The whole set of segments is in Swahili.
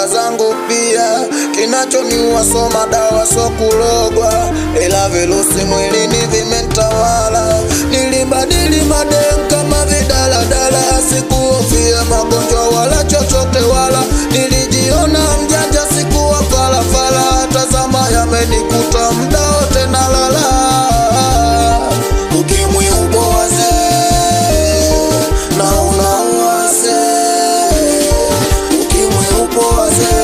dawa zangu pia, kinachoniua so madawa so kulogwa, ila virusi mwilini vimetawala. Nilibadili madem kama vidaladala, sikuhofia magonjwa wala chochote wala, nilijiona mjanja sikuwa falafala, tazama yamenikuta muda wote nalala. Ukimwi uboze na unauase, ukimwi uboze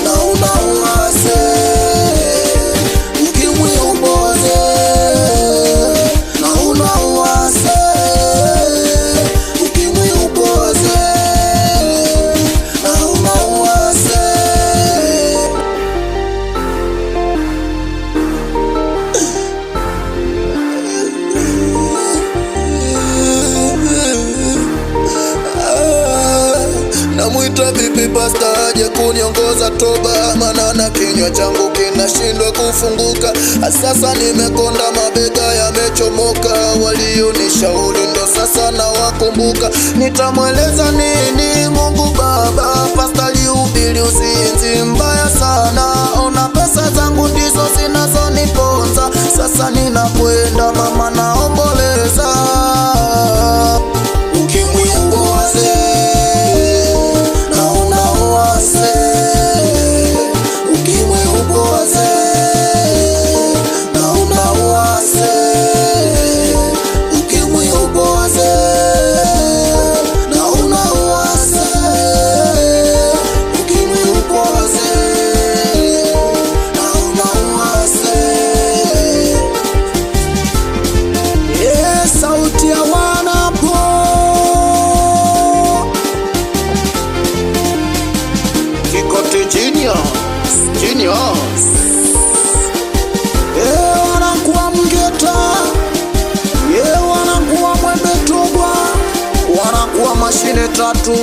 na unauase, ukimwi uboze na unauase, ukimwi uboze na unauase. Namwita bibi pasta aje kuniongoza toba, maana na kinywa changu kinashindwa kufunguka. Sasa nimekonda, mabega yamechomoka, walionishauri ndo sasa na wakumbuka. Nitamweleza nini Mungu Baba? Pasta lihubiri uzinzi mbaya sana, ona pesa zangu ndizo zinazoniponza. Sasa ninakwenda mama, naomboleza. Ukimwi uboze na unauase, ukimwi uboze na unauase, ukimwi uboze na unauase, ukimwi uboze na unauase. Sauti ya wanapo Kikote Genius wanakuwa Mgeta, wanakuwa Mwembe Togwa, wanakuwa Mashine Tatu.